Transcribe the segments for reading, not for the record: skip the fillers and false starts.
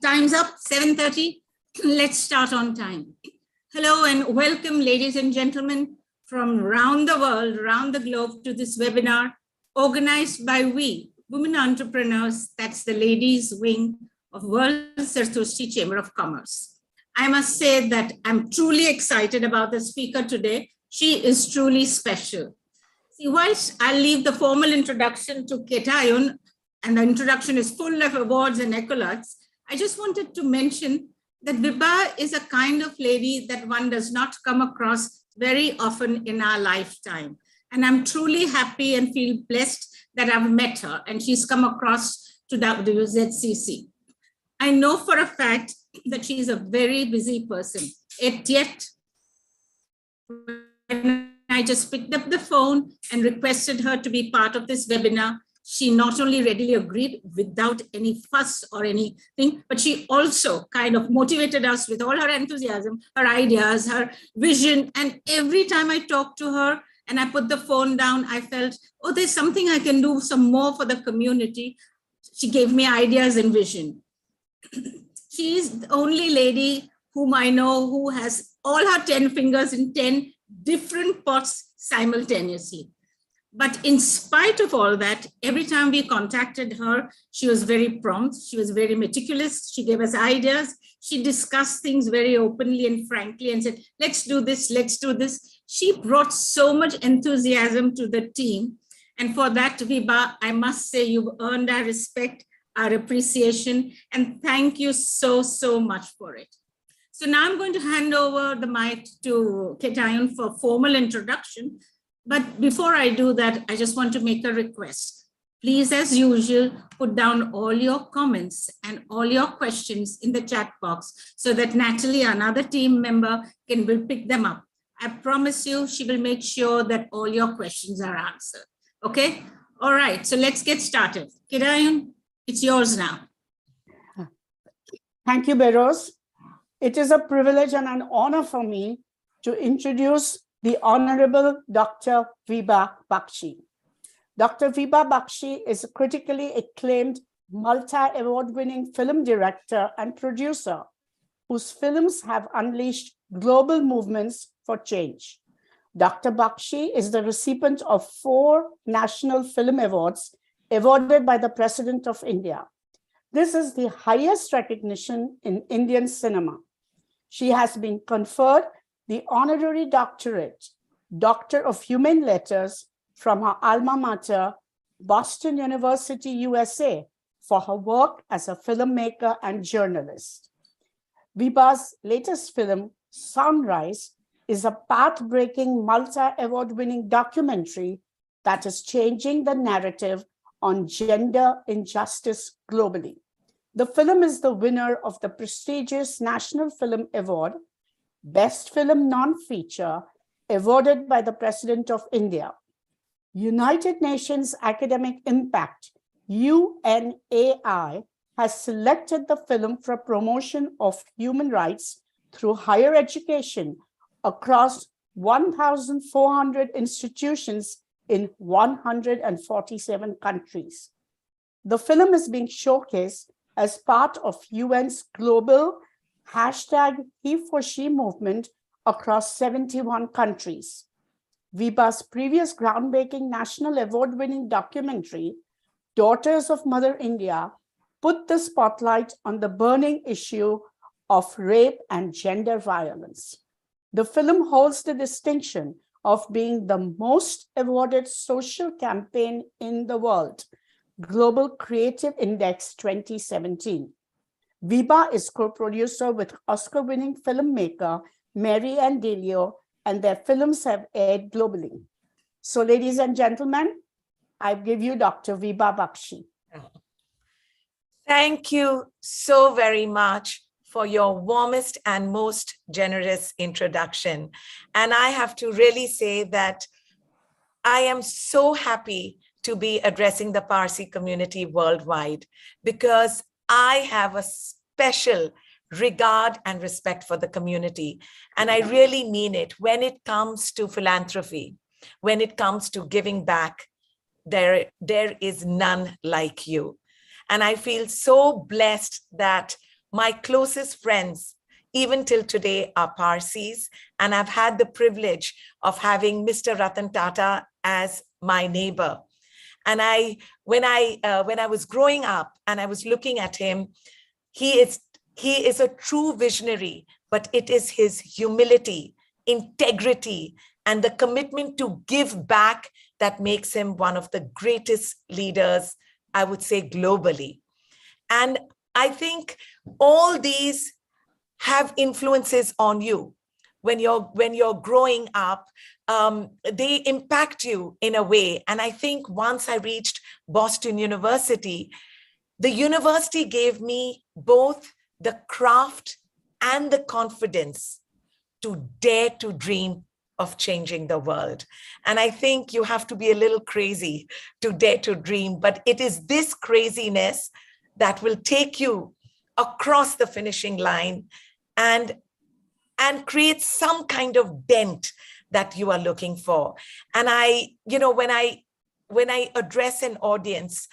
Time's up, 7:30. Let's start on time. Hello and welcome, ladies and gentlemen, from around the world, around the globe, to this webinar organized by we, women entrepreneurs, that's the ladies wing of WZCC Chamber of Commerce. I must say that I'm truly excited about the speaker today. She is truly special. See, whilst I'll leave the formal introduction to Ketayun, and the introduction is full of awards and accolades, I just wanted to mention that Vibha is a kind of lady that one does not come across very often in our lifetime. And I'm truly happy and feel blessed that I've met her and she's come across to WZCC. I know for a fact that she's a very busy person. Yet, when I just picked up the phone and requested her to be part of this webinar, she not only readily agreed without any fuss or anything, but she also kind of motivated us with all her enthusiasm, her ideas, her vision. And every time I talked to her and I put the phone down, I felt, oh, there's something I can do some more for the community. She gave me ideas and vision. She is the only lady whom I know who has all her 10 fingers in 10 different pots simultaneously. But in spite of all that, every time we contacted her, she was very prompt. She was very meticulous. She gave us ideas. She discussed things very openly and frankly and said, let's do this, let's do this. She brought so much enthusiasm to the team. And for that, Vibha, I must say you've earned our respect, our appreciation, and thank you so, so much for it. So now I'm going to hand over the mic to Ketayun for formal introduction. But before I do that, I just want to make a request. Please, as usual, put down all your comments and all your questions in the chat box so that Natalie, another team member, will pick them up. I promise you, she will make sure that all your questions are answered. Okay? All right, so let's get started. Ketayun, it's yours now. Thank you, Beros. It is a privilege and an honor for me to introduce the Honorable Dr. Vibha Bakshi. Dr. Vibha Bakshi is a critically acclaimed multi-award-winning film director and producer whose films have unleashed global movements for change. Dr. Bakshi is the recipient of 4 National Film Awards awarded by the President of India. This is the highest recognition in Indian cinema. She has been conferred the honorary doctorate, Doctor of Humane Letters, from her alma mater, Boston University, USA, for her work as a filmmaker and journalist. Vibha's latest film, Sunrise, is a path-breaking, multi-award-winning documentary that is changing the narrative on gender injustice globally. The film is the winner of the prestigious National Film Award, Best Film Non-Feature, awarded by the President of India. United Nations Academic Impact, UNAI, has selected the film for promotion of human rights through higher education across 1,400 institutions in 147 countries. The film is being showcased as part of UN's global #HeForShe movement across 71 countries. Vibha's previous groundbreaking national award-winning documentary, Daughters of Mother India, put the spotlight on the burning issue of rape and gender violence. The film holds the distinction of being the most awarded social campaign in the world, Global Creative Index 2017. Vibha is co-producer with Oscar-winning filmmaker Mary Ann Delio, and their films have aired globally. So, ladies and gentlemen, I give you Dr. Vibha Bakshi. Thank you so very much for your warmest and most generous introduction. And I have to really say that I am so happy to be addressing the Parsi community worldwide because I have a special regard and respect for the community. And I really mean it. When it comes to philanthropy, when it comes to giving back, there is none like you. And I feel so blessed that my closest friends, even till today, are Parsis. And I've had the privilege of having Mr. Ratan Tata as my neighbor. And when I was growing up and I was looking at him, he is a true visionary, but it is his humility, integrity, and the commitment to give back that makes him one of the greatest leaders, I would say, globally. And I think all these have influences on you. When you're growing up, they impact you in a way. And I think once I reached Boston University, the university gave me both the craft and the confidence to dare to dream of changing the world. And I think you have to be a little crazy to dare to dream, but it is this craziness that will take you across the finishing line and create some kind of dent that you are looking for. And when I address an audience,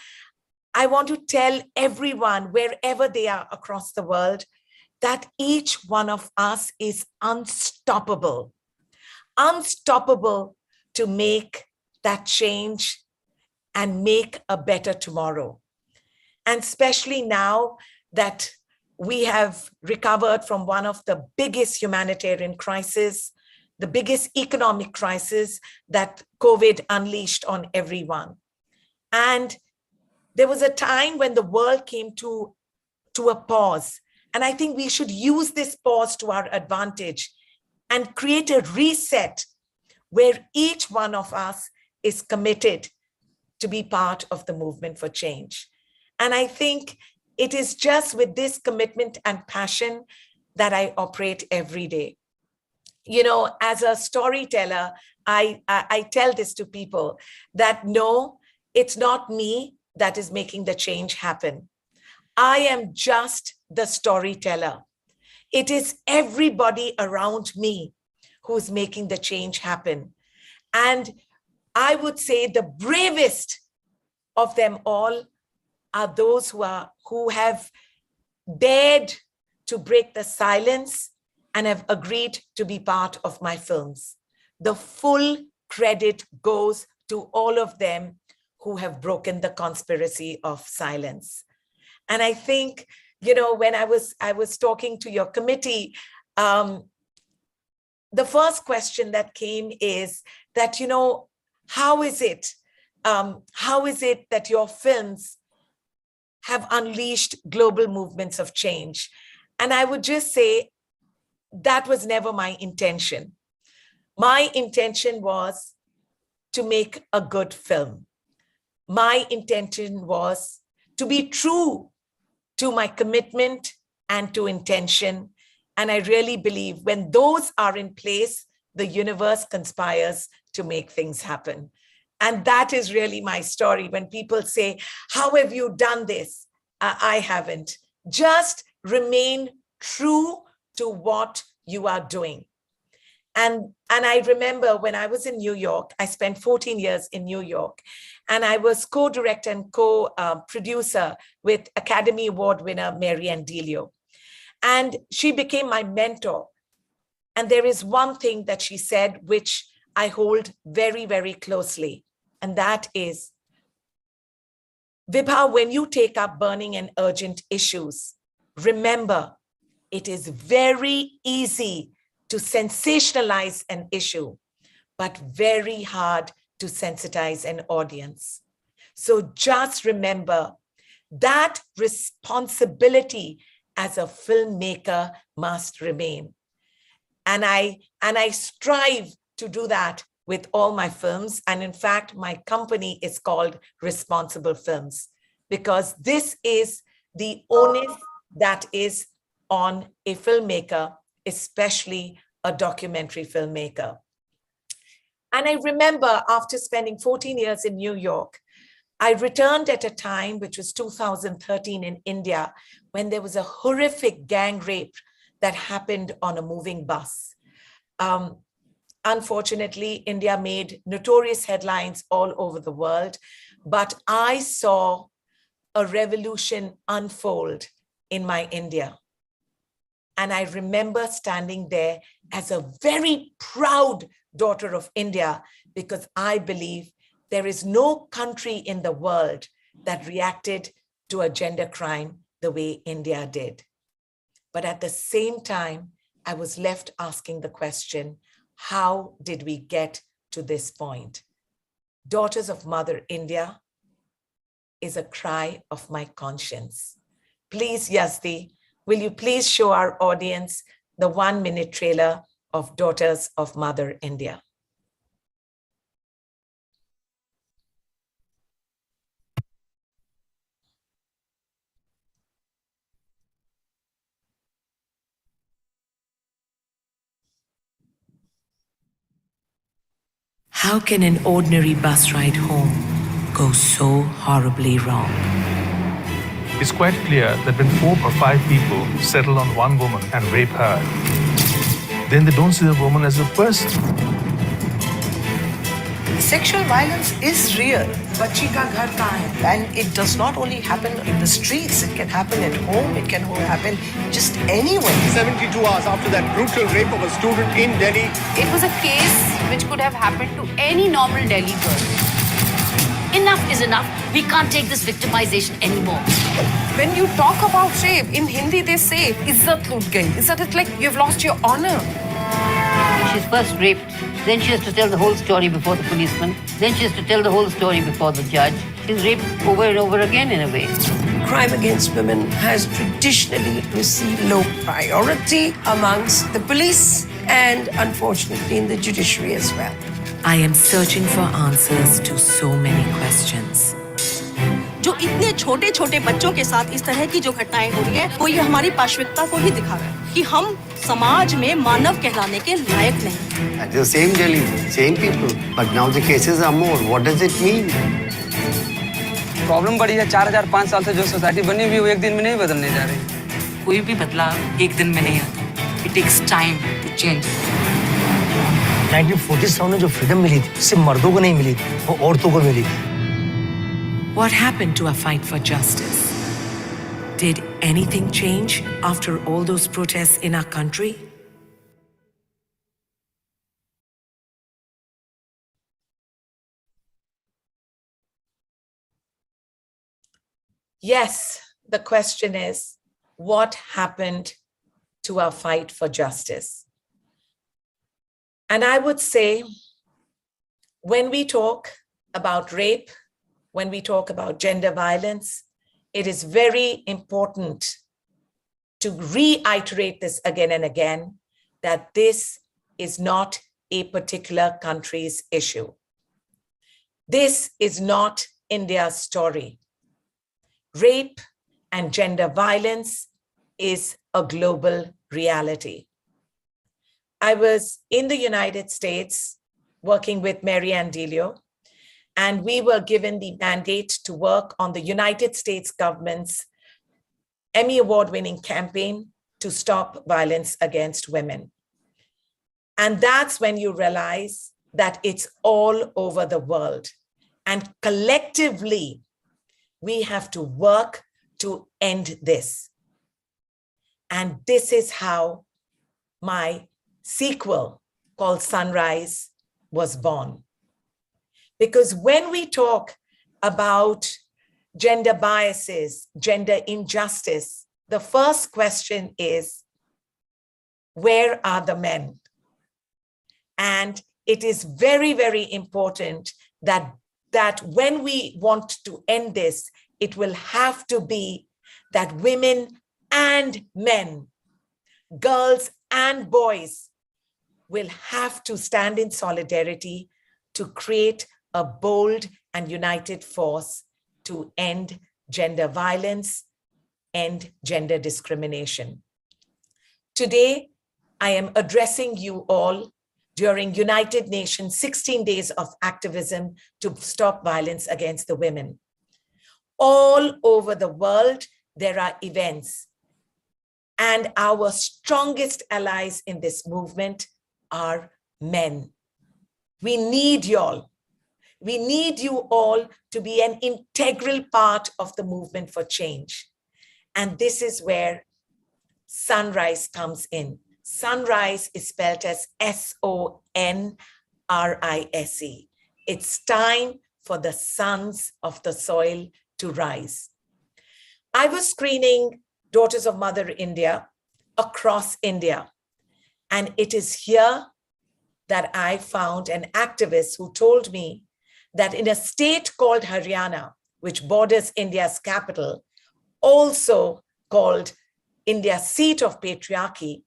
I want to tell everyone, wherever they are across the world, that each one of us is unstoppable to make that change and make a better tomorrow. And especially now that we have recovered from one of the biggest humanitarian crises, the biggest economic crisis that COVID unleashed on everyone. And there was a time when the world came to a pause. And I think we should use this pause to our advantage and create a reset where each one of us is committed to be part of the movement for change. And I think it is just with this commitment and passion that I operate every day. You know, as a storyteller, I tell this to people that no, it's not me that is making the change happen. I am just the storyteller. It is everybody around me who's making the change happen. And I would say the bravest of them all are those who have dared to break the silence and have agreed to be part of my films. The full credit goes to all of them who have broken the conspiracy of silence. And I think, you know, when I was talking to your committee, the first question that came is that, you know, how is it that your films have unleashed global movements of change? And I would just say that was never my intention. My intention was to make a good film. My intention was to be true to my commitment and to intention. And I really believe when those are in place, the universe conspires to make things happen. And that is really my story. When people say, how have you done this? I haven't. Just remain true to what you are doing. And I remember when I was in New York, I spent 14 years in New York, and I was co-director and co-producer with Academy Award winner Mary Ann Delio. And she became my mentor. And there is one thing that she said, which I hold very, very closely. And that is, Vibha, when you take up burning and urgent issues, remember, it is very easy to sensationalize an issue, but very hard to sensitize an audience. So just remember that responsibility as a filmmaker must remain. And I strive to do that with all my films. And in fact, my company is called Responsible Films, because this is the onus that is on a filmmaker, especially a documentary filmmaker. And I remember after spending 14 years in New York, I returned at a time, which was 2013 in India, when there was a horrific gang rape that happened on a moving bus. Unfortunately, India made notorious headlines all over the world, but I saw a revolution unfold in my India. And I remember standing there as a very proud daughter of India, because I believe there is no country in the world that reacted to a gender crime the way India did. But at the same time, I was left asking the question, how did we get to this point? Daughters of Mother India is a cry of my conscience. Please, Yazdi, will you please show our audience the 1-minute trailer of Daughters of Mother India? How can an ordinary bus ride home go so horribly wrong? It's quite clear that when 4 or 5 people settle on one woman and rape her, then they don't see the woman as a person. Sexual violence is real. Bachchi ka ghar kahan hai? And it does not only happen in the streets, it can happen at home, it can happen just anywhere. 72 hours after that brutal rape of a student in Delhi. It was a case which could have happened to any normal Delhi girl. Enough is enough. We can't take this victimization anymore. When you talk about rape, in Hindi they say, Izzat lut gayi. Izzat is like you've lost your honor. She's first raped, then she has to tell the whole story before the policeman, then she has to tell the whole story before the judge. She's raped over and over again in a way. Crime against women has traditionally received low priority amongst the police and unfortunately in the judiciary as well. I am searching for answers to so many questions. जो इतने छोटे छोटे बच्चों के साथ इस तरह की जो घटनाएं हो रही है, वो ये हमारी पाशविकता को ही दिखा रहा है कि हम समाज में मानव कहलाने के लायक नहीं। At the same Delhi, same people, but now the cases are more. What does it mean? Problem बड़ी है। 4005 साल से जो सोसाइटी बनी हुई है वो एक दिन में नहीं बदलने जा रही। कोई भी बदलाव एक दिन में नहीं आता। It takes time to change. 1947 में जो फ्रीडम मिली थी, सिर्फ मर्दों को नहीं मिली थी, वो औरतों को मिली थी। What happened to our fight for justice? Did anything change after all those protests in our country? Yes, the question is, what happened to our fight for justice? And I would say, when we talk about rape, when we talk about gender violence, it is very important to reiterate this again and again, that this is not a particular country's issue. This is not India's story. Rape and gender violence is a global reality. I was in the United States working with Mary Ann Delio, and we were given the mandate to work on the United States government's Emmy Award-winning campaign to stop violence against women. And that's when you realize that it's all over the world. And collectively, we have to work to end this. And this is how my sequel called Sunrise was born. Because when we talk about gender biases, gender injustice, the first question is, where are the men? And it is very, very important that when we want to end this, it will have to be that women and men, girls and boys, will have to stand in solidarity to create a bold and united force to end gender violence, end gender discrimination. Today, I am addressing you all during United Nations 16 days of activism to stop violence against the women. All over the world, there are events, and our strongest allies in this movement are men. We need y'all. We need you all to be an integral part of the movement for change. And this is where sunrise comes in. Sunrise is spelled as SONRISE. It's time for the sons of the soil to rise. I was screening Daughters of Mother India across India. And it is here that I found an activist who told me that in a state called Haryana, which borders India's capital, also called India's seat of patriarchy,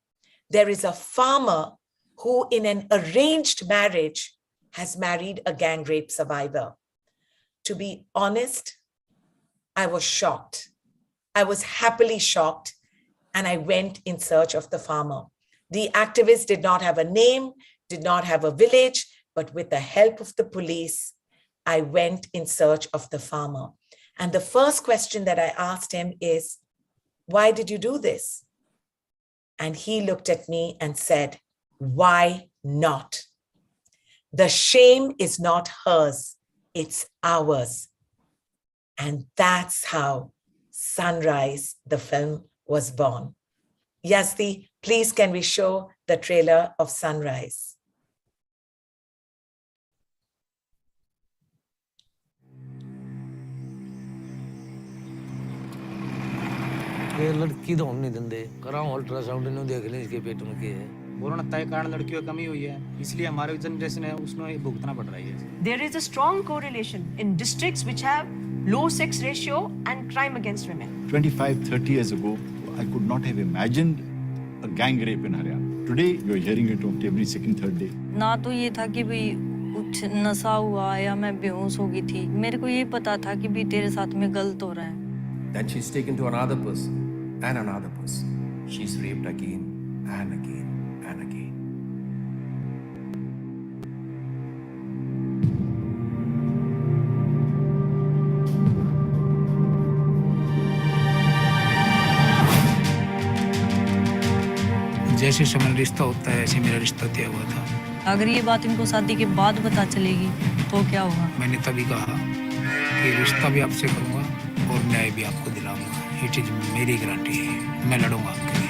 there is a farmer who in an arranged marriage has married a gang rape survivor. To be honest, I was shocked. I was happily shocked, and I went in search of the farmer. The activist did not have a name, did not have a village, but with the help of the police, I went in search of the farmer. And the first question that I asked him is, why did you do this? And he looked at me and said, why not? The shame is not hers, it's ours. And that's how Sunrise, the film, was born. Yazdi, please can we show the trailer of Sunrise? लड़की तो होने नहीं देंगे कराऊं ultrasound इन्हों देख लें इसके पेट में क्या है कोरोना तय कारण लड़कियों की कमी हुई है इसलिए हमारी जनरेशन है उसमें भुगतना पड़ रही है There is a strong correlation in districts which have low sex ratio and crime against women. 25-30 years ago, I could not have imagined a gang rape in Haryana. Today, you are hearing it on every second, third day. ना तो ये था कि भाई कुछ नशा हुआ या मैं बेहोश हो गई थी मेरे को ये पता था कि भी तेरे साथ में गलत हो रहा है Then she's taken to another person and another person. She's raped again and again and again. जैसे समय रिश्ता होता है ऐसे मेरा रिश्ता तय हुआ था अगर ये बात इनको शादी के बाद पता चलेगी तो क्या होगा मैंने तभी कहा कि रिश्ता भी आपसे करूंगा और न्याय भी आपको दिलाऊंगा ये चीज मेरी गारंटी है मैं लड़ूंगा आपके लिए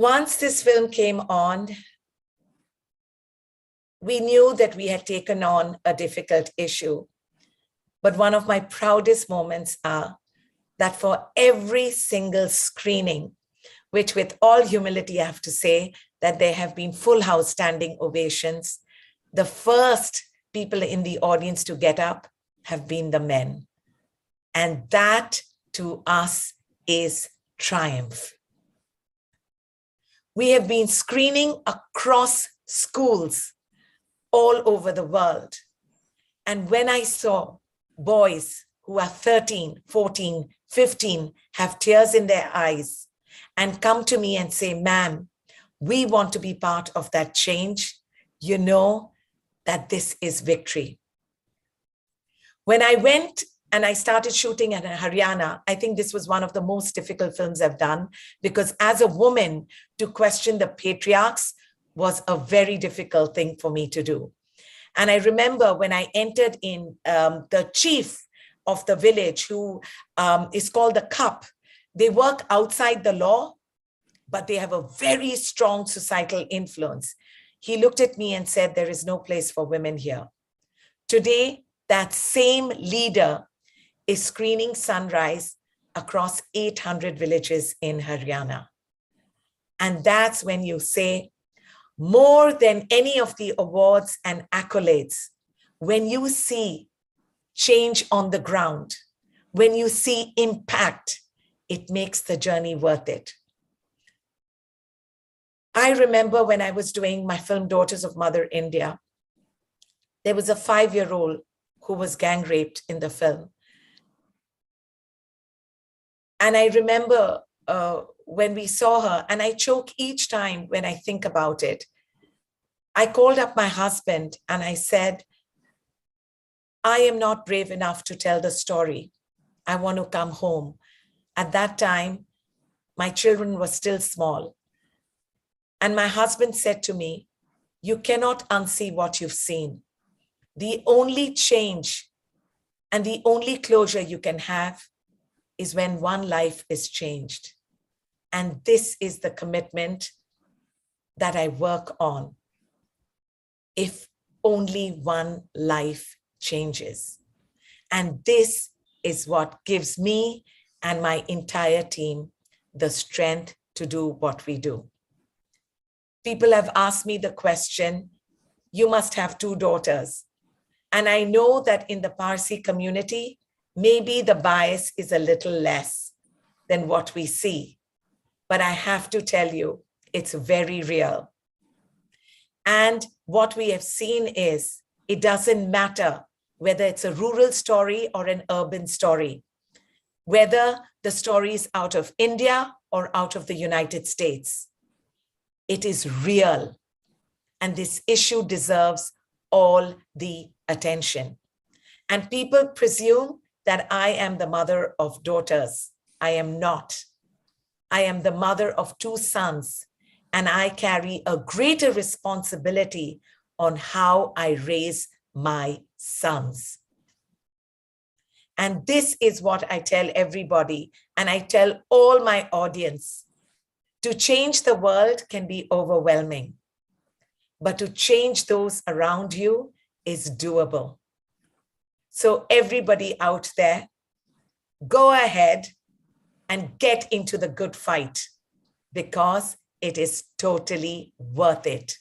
Once this film came on, we knew that we had taken on a difficult issue. But one of my proudest moments are that for every single screening, which with all humility I have to say that there have been full house standing ovations, the first people in the audience to get up have been the men. And that to us is triumph. We have been screening across schools all over the world. And when I saw boys who are 13, 14, 15 have tears in their eyes and come to me and say, ma'am, we want to be part of that change, you know that this is victory. When I went and I started shooting in Haryana, I think this was one of the most difficult films I've done because as a woman, to question the patriarchs was a very difficult thing for me to do. And I remember when I entered in, the chief of the village, who is called the Cup, they work outside the law, but they have a very strong societal influence. He looked at me and said, there is no place for women here. Today, that same leader is screening Sunrise across 800 villages in Haryana. And that's when you say, more than any of the awards and accolades, when you see change on the ground, when you see impact, it makes the journey worth it. I remember when I was doing my film Daughters of Mother India, there was a 5-year-old who was gang raped in the film. And I remember when we saw her, and I choke each time when I think about it, I called up my husband and I said, I am not brave enough to tell the story. I want to come home. At that time, my children were still small. And my husband said to me, you cannot unsee what you've seen. The only change and the only closure you can have is when one life is changed. And this is the commitment that I work on. If only one life changes. And this is what gives me and my entire team the strength to do what we do. People have asked me the question, you must have 2 daughters. And I know that in the Parsi community, maybe the bias is a little less than what we see. But I have to tell you, it's very real. And what we have seen is, it doesn't matter whether it's a rural story or an urban story, whether the story is out of India or out of the United States. It is real. And this issue deserves all the attention. And people presume that I am the mother of daughters. I am not. I am the mother of 2 sons, and I carry a greater responsibility on how I raise my sons. And this is what I tell everybody, and I tell all my audience. To change the world can be overwhelming, but to change those around you is doable. So everybody out there, go ahead and get into the good fight, because it is totally worth it.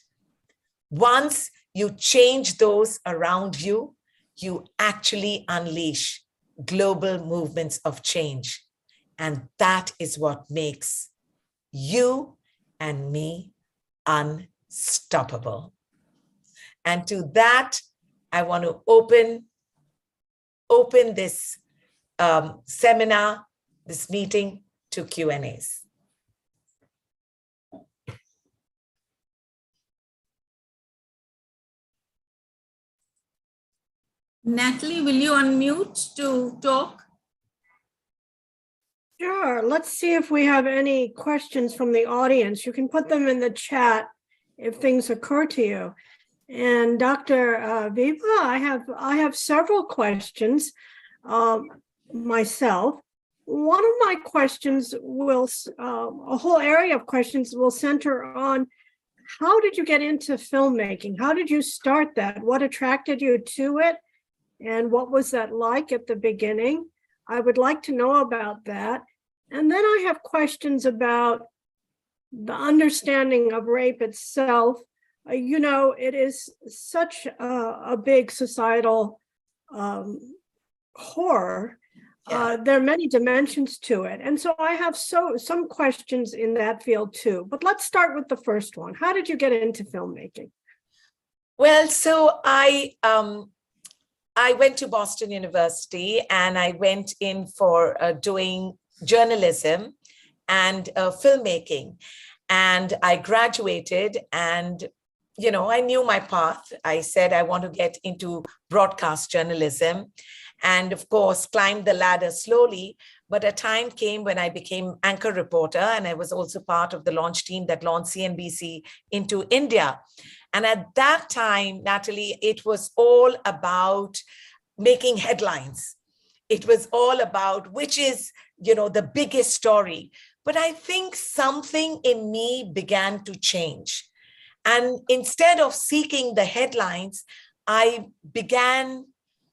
Once you change those around you, you actually unleash global movements of change. And that is what makes you and me unstoppable. And to that, I want to open this seminar, this meeting, to Q&As. Natalie, will you unmute to talk? Sure. Let's see if we have any questions from the audience. You can put them in the chat if things occur to you. And Dr. Vibha, I have several questions myself. One of my questions will, a whole area of questions will center on, how did you get into filmmaking? How did you start that? What attracted you to it? And what was that like at the beginning? I would like to know about that. And then I have questions about the understanding of rape itself. You know, it is such a big societal horror. There are many dimensions to it. And so I have some questions in that field too. But let's start with the first one. How did you get into filmmaking? Well, so I went to Boston University, and I went in for doing journalism and filmmaking. And I graduated, and, you know, I knew my path. I said, I want to get into broadcast journalism, and of course, climbed the ladder slowly. But a time came when I became anchor reporter, and I was also part of the launch team that launched CNBC into India. And at that time, Natalie, it was all about making headlines. It was all about which is, you know, the biggest story. But I think something in me began to change. And instead of seeking the headlines, I began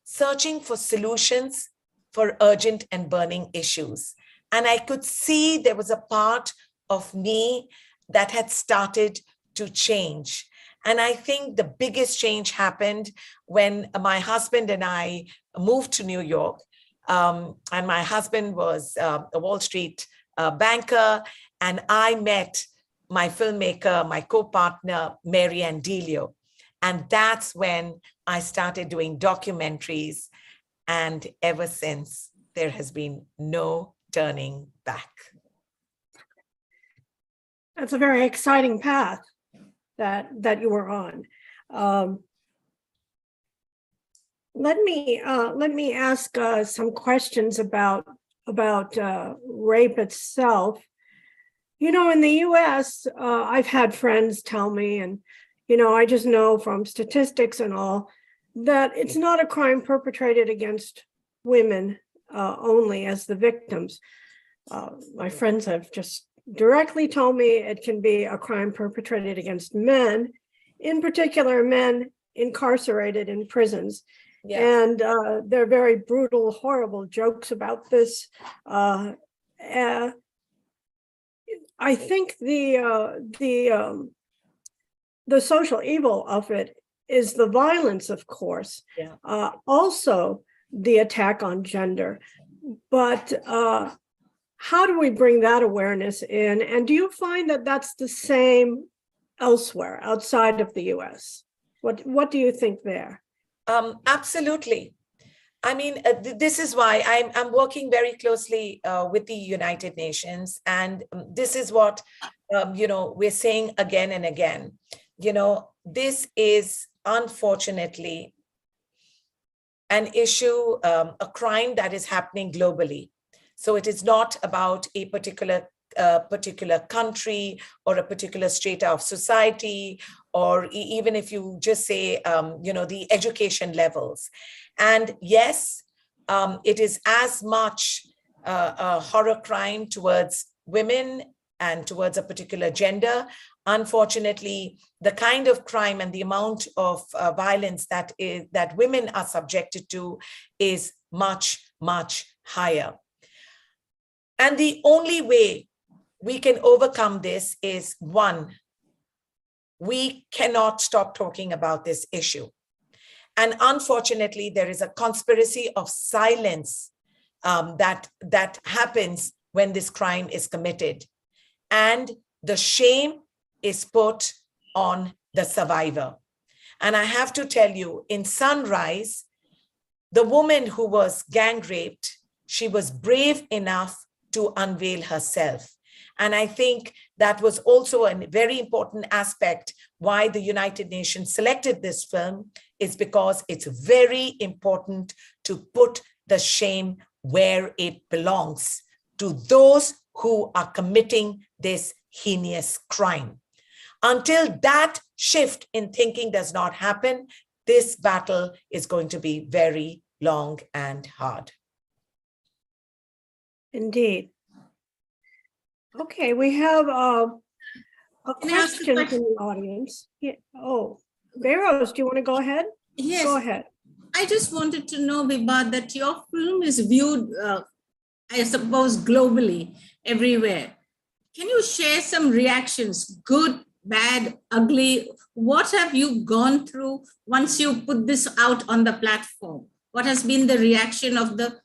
searching for solutions for urgent and burning issues. And I could see there was a part of me that had started to change. And I think the biggest change happened when my husband and I moved to New York. And my husband was a Wall Street banker. And I met my filmmaker, my co-partner, Mary Ann Delio. And that's when I started doing documentaries. And ever since, there has been no turning back. That's a very exciting path that you were on. let me ask some questions about rape itself. You know, in the U.S., I've had friends tell me, and I just know from statistics and all, that it's not a crime perpetrated against women only as the victims. My friends have just directly told me it can be a crime perpetrated against men, in particular men incarcerated in prisons. Yes. And there are very brutal, horrible jokes about this. I think the social evil of it is the violence, of course. Yeah. Also the attack on gender. But how do we bring that awareness in? And do you find that that's the same elsewhere outside of the US? What do you think there? Absolutely. I mean, this is why I'm working very closely with the United Nations. And this is what, we're saying again and again. This is unfortunately an issue, a crime that is happening globally. So it is not about a particular country or a particular strata of society, or even if you just say, the education levels. And yes, it is as much a horror crime towards women and towards a particular gender. Unfortunately, the kind of crime and the amount of violence that women are subjected to is much, much higher. And the only way we can overcome this is, one, we cannot stop talking about this issue. And unfortunately, there is a conspiracy of silence that happens when this crime is committed. And the shame is put on the survivor. And I have to tell you, in Sunrise, the woman who was gang raped, she was brave enough to unveil herself. And I think that was also a very important aspect why the United Nations selected this film, is because it's very important to put the shame where it belongs, to those who are committing this heinous crime. Until that shift in thinking does not happen, this battle is going to be very long and hard. Indeed. Okay, we have a question from the audience. Yeah. Oh, Beros, do you want to go ahead? Yes. Go ahead. I just wanted to know, Vibha, that your film is viewed, I suppose, globally, everywhere. Can you share some reactions, good, bad, ugly? What have you gone through once you put this out on the platform? What has been the reaction of the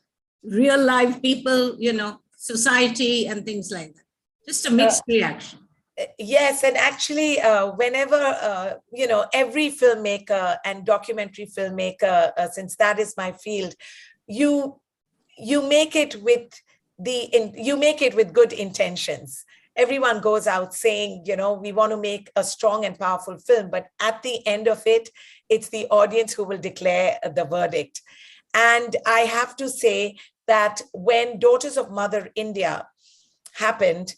real life people, society and things like that? Just a mixed reaction. Yes, and actually, whenever, every filmmaker and documentary filmmaker, since that is my field, you make it with good intentions. Everyone goes out saying, we want to make a strong and powerful film, but at the end of it, it's the audience who will declare the verdict. And I have to say that when Daughters of Mother India happened,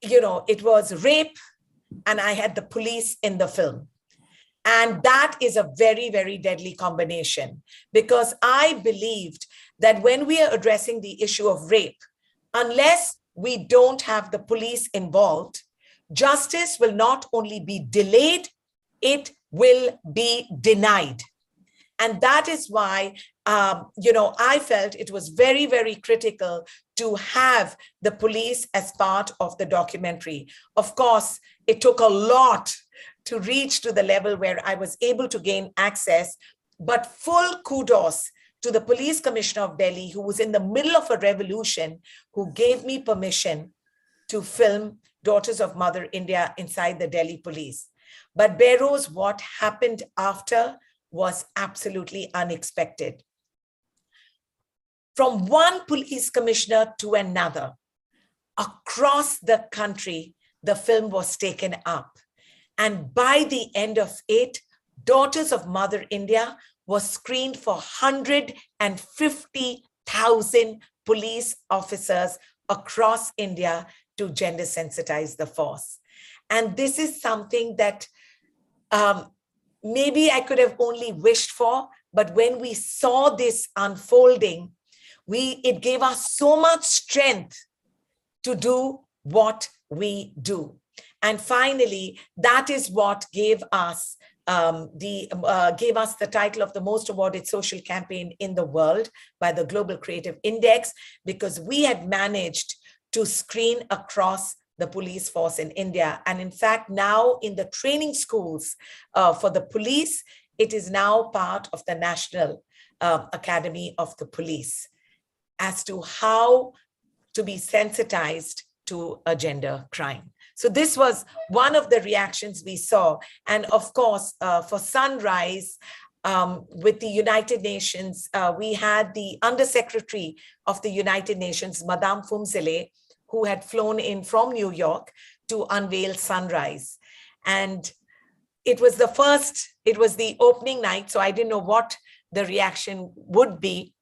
it was rape, and I had the police in the film. And that is a very, very deadly combination, because I believed that when we are addressing the issue of rape, unless we don't have the police involved, justice will not only be delayed, it will be denied. And that is why, I felt it was very, very critical to have the police as part of the documentary. Of course, it took a lot to reach to the level where I was able to gain access, but full kudos to the Police Commissioner of Delhi, who was in the middle of a revolution, who gave me permission to film Daughters of Mother India inside the Delhi police. But Beros, what happened after was absolutely unexpected. From one police commissioner to another, across the country, the film was taken up. And by the end of it, Daughters of Mother India was screened for 150,000 police officers across India to gender sensitize the force. And this is something that maybe I could have only wished for, but when we saw this unfolding, it gave us so much strength to do what we do. And finally, that is what gave us the title of the most awarded social campaign in the world by the Global Creative Index, because we had managed to screen across the police force in India. And in fact, now in the training schools for the police, it is now part of the National Academy of the Police as to how to be sensitized to a gender crime. So this was one of the reactions we saw. And of course, for Sunrise, with the United Nations, we had the Undersecretary of the United Nations, Madame Fumzile, who had flown in from New York to unveil Sunrise. And it was the opening night, so I didn't know what the reaction would be.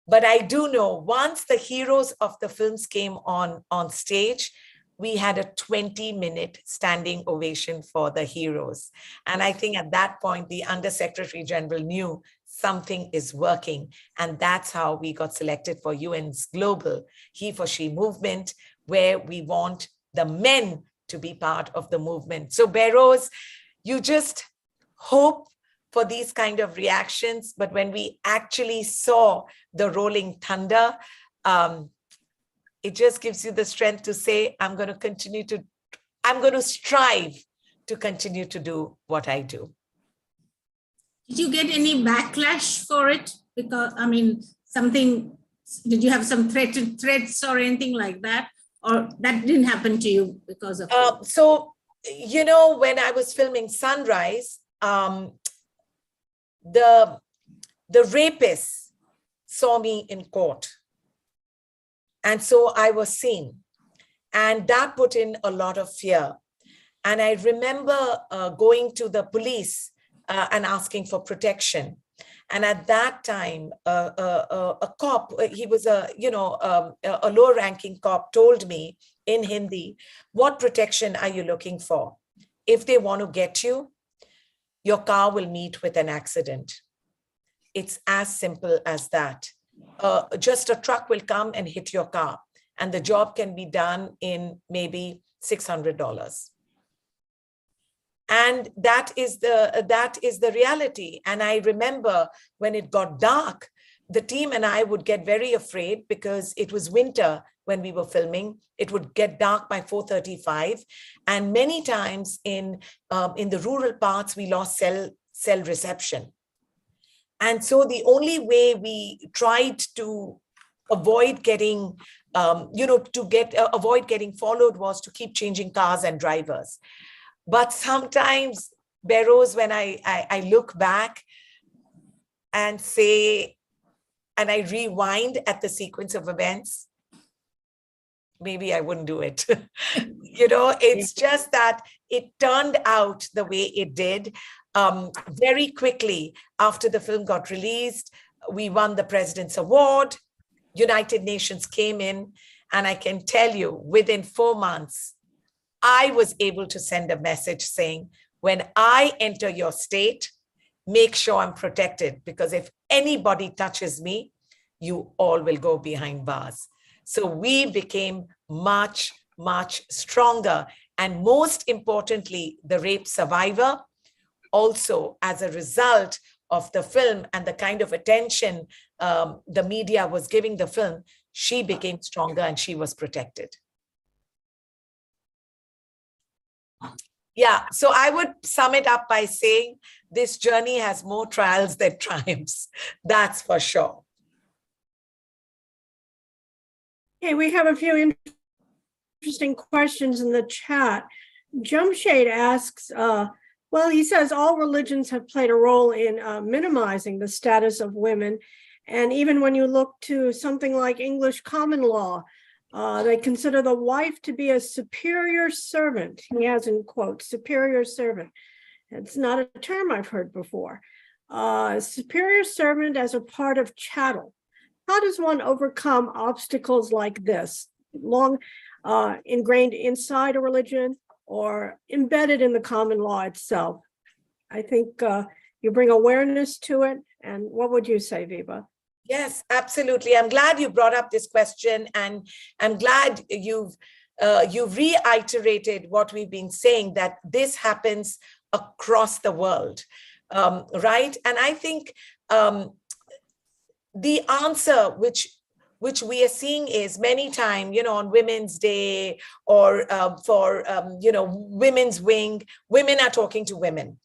But I do know once the heroes of the films came on stage, we had a 20-minute standing ovation for the heroes. And I think at that point, the Undersecretary General knew something is working. And that's how we got selected for UN's global He for She movement, where we want the men to be part of the movement. So Behrouz, you just hope for these kind of reactions. But when we actually saw the rolling thunder, it just gives you the strength to say, I'm going to strive to continue to do what I do. Did you get any backlash for it? Because, I mean, did you have some threats or anything like that? Or that didn't happen to you because of it? So, you know, when I was filming Sunrise, the rapists saw me in court. And so I was seen, and that put in a lot of fear. And I remember going to the police and asking for protection. And at that time, a cop, he was a low-ranking cop, told me in Hindi, what protection are you looking for? If they want to get you, your car will meet with an accident. It's as simple as that. Just a truck will come and hit your car, and the job can be done in maybe $600. And that is the reality. And I remember when it got dark, the team and I would get very afraid because it was winter when we were filming. It would get dark by 4:35. And many times in the rural parts, we lost cell reception. And so the only way we tried to avoid getting, avoid getting followed was to keep changing cars and drivers. But sometimes, Behrouz, when I look back and say, and I rewind at the sequence of events, maybe I wouldn't do it. It's just that it turned out the way it did. Very quickly after the film got released, we won the President's Award. United Nations came in, and I can tell you, within 4 months, I was able to send a message saying, when I enter your state, make sure I'm protected, because if anybody touches me, you all will go behind bars. So we became much, much stronger. And most importantly, the rape survivor, also as a result of the film and the kind of attention the media was giving the film, she became stronger and she was protected. Yeah, so I would sum it up by saying this journey has more trials than triumphs. That's for sure. Okay, we have a few interesting questions in the chat. Jamshed asks, well, he says all religions have played a role in minimizing the status of women. And even when you look to something like English common law, they consider the wife to be a superior servant. He has in quotes, superior servant. It's not a term I've heard before. superior servant as a part of chattel. How does one overcome obstacles like this, long ingrained inside a religion or embedded in the common law itself? I think you bring awareness to it. And what would you say, Vibha? Yes, absolutely. I'm glad you brought up this question, and I'm glad you've reiterated what we've been saying, that this happens across the world, right? And I think the answer which we are seeing is many times, on Women's Day or for, Women's Wing, women are talking to women.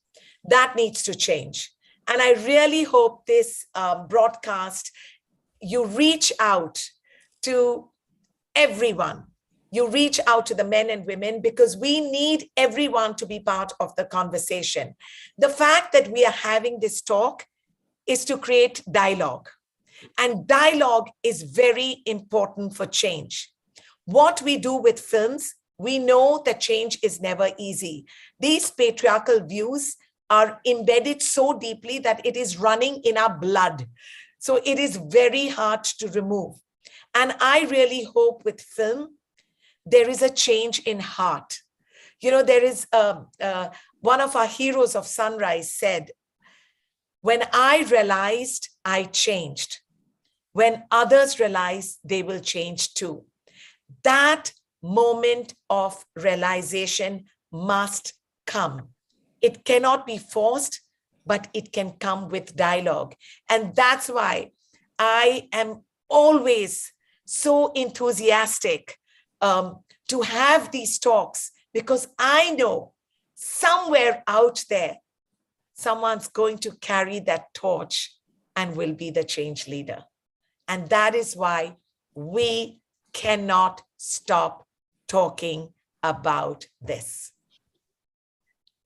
That needs to change. And I really hope this broadcast, you reach out to everyone. You reach out to the men and women, because we need everyone to be part of the conversation. The fact that we are having this talk is to create dialogue. And dialogue is very important for change. What we do with films, we know that change is never easy. These patriarchal views are embedded so deeply that it is running in our blood. So it is very hard to remove. And I really hope with film, there is a change in heart. There is one of our heroes of Sunrise said, "When I realized, I changed. When others realize, they will change too." That moment of realization must come. It cannot be forced, but it can come with dialogue. And that's why I am always so enthusiastic to have these talks, because I know somewhere out there, someone's going to carry that torch and will be the change leader. And that is why we cannot stop talking about this.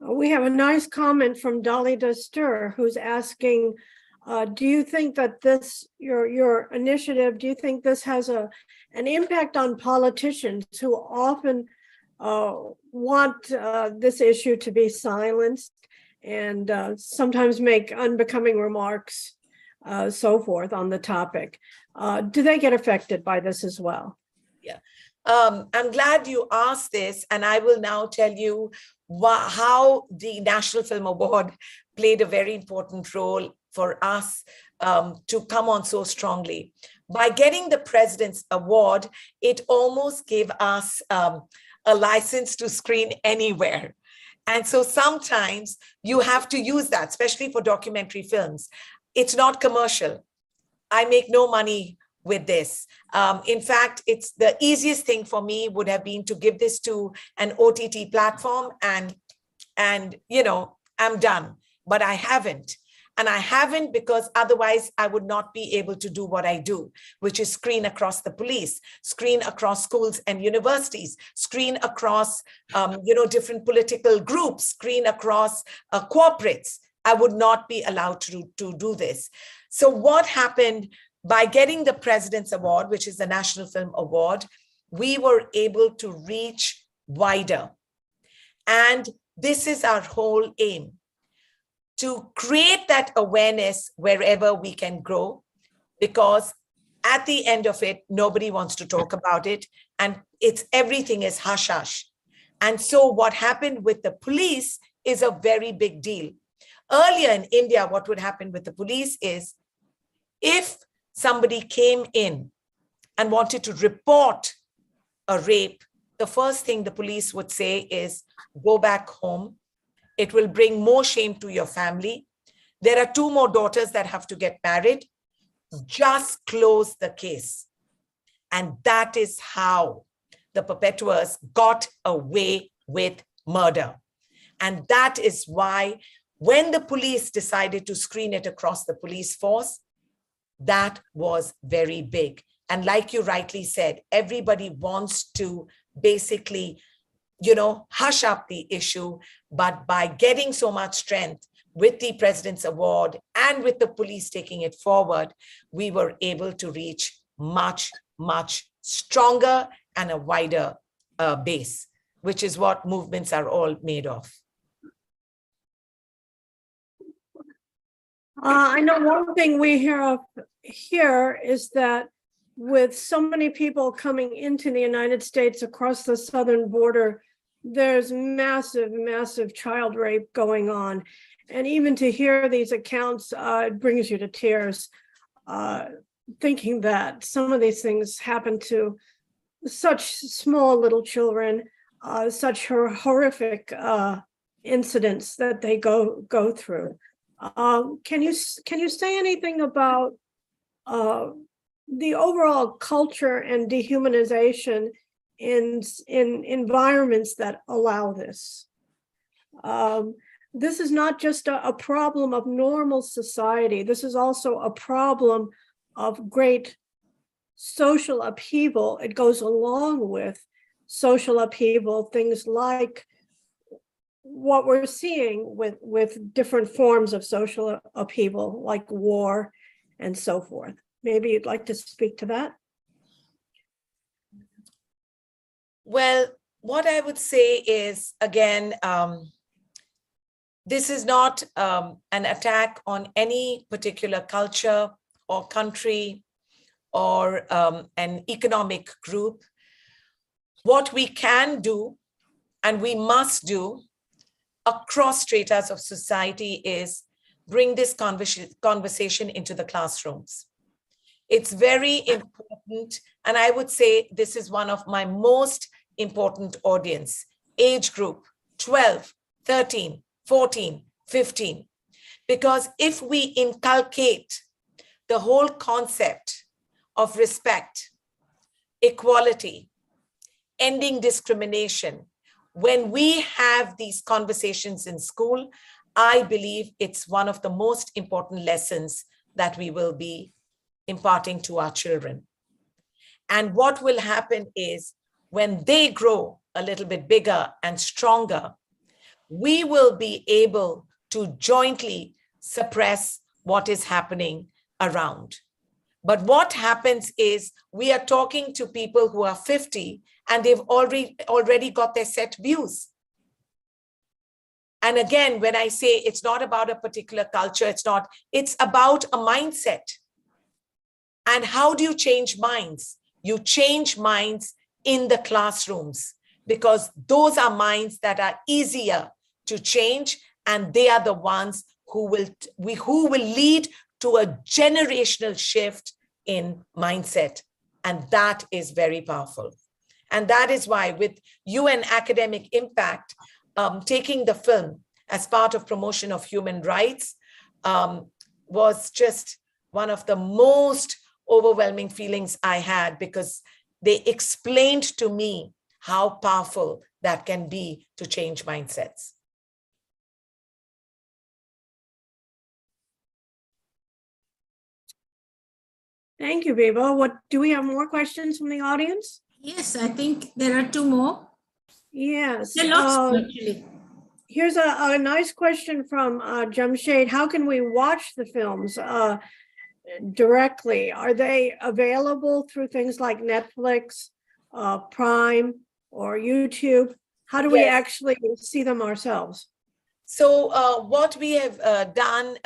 We have a nice comment from Dolly Duster, who's asking, do you think that this, your initiative, do you think this has an impact on politicians who often want this issue to be silenced and sometimes make unbecoming remarks, so forth on the topic? Do they get affected by this as well? Yeah, I'm glad you asked this, and I will now tell you how the National Film Award played a very important role for us to come on so strongly. By getting the President's Award, it almost gave us a license to screen anywhere. And so sometimes you have to use that, especially for documentary films. It's not commercial. I make no money with this. In fact, it's the easiest thing for me would have been to give this to an OTT platform and I'm done. But I haven't. And I haven't because otherwise I would not be able to do what I do, which is screen across the police, screen across schools and universities, screen across different political groups, screen across corporates. I would not be allowed to do this. So what happened by getting the President's Award, which is the National Film Award, we were able to reach wider. And this is our whole aim, to create that awareness wherever we can grow, because at the end of it, nobody wants to talk about it, and everything is hush-hush. And so what happened with the police is a very big deal. Earlier in India, what would happen with the police is, if somebody came in and wanted to report a rape, the first thing the police would say is, go back home. It will bring more shame to your family. There are 2 more daughters that have to get married. Just close the case. And that is how the perpetrators got away with murder. And that is why when the police decided to screen it across the police force, that was very big. And like you rightly said, everybody wants to basically, hush up the issue. But by getting so much strength with the President's Award and with the police taking it forward, we were able to reach much, much stronger and a wider base, which is what movements are all made of. I know one thing we hear of here is that with so many people coming into the United States across the southern border, there's massive, massive child rape going on. And even to hear these accounts, it brings you to tears, thinking that some of these things happen to such small little children, such horrific incidents that they go through. Can you say anything about the overall culture and dehumanization in environments that allow this? This is not just a problem of normal society. This is also a problem of great social upheaval. It goes along with social upheaval, things like what we're seeing with different forms of social upheaval, like war and so forth. Maybe you'd like to speak to that? Well, what I would say is, again, this is not an attack on any particular culture or country or an economic group. What we can do and we must do across stratas of society is bring this conversation into the classrooms. It's very important, and I would say this is one of my most important audience, age group 12, 13, 14, 15. Because if we inculcate the whole concept of respect, equality, ending discrimination, when we have these conversations in school, I believe it's one of the most important lessons that we will be imparting to our children. And what will happen is when they grow a little bit bigger and stronger, we will be able to jointly suppress what is happening around. But what happens is we are talking to people who are 50 and they've already got their set views. And again, when I say it's not about a particular culture, it's about a mindset. And how do you change minds? You change minds in the classrooms, because those are minds that are easier to change, and they are the ones who will lead to a generational shift in mindset. And that is very powerful. And that is why with UN Academic Impact, taking the film as part of promotion of human rights was just one of the most overwhelming feelings I had, because they explained to me how powerful that can be to change mindsets. Thank you, Vibha. Do we have more questions from the audience? Yes, I think there are two more. Yes. There are lots, actually. Here's a nice question from Jamshed. How can we watch the films directly? Are they available through things like Netflix, Prime, or YouTube? How do we actually see them ourselves? So what we have done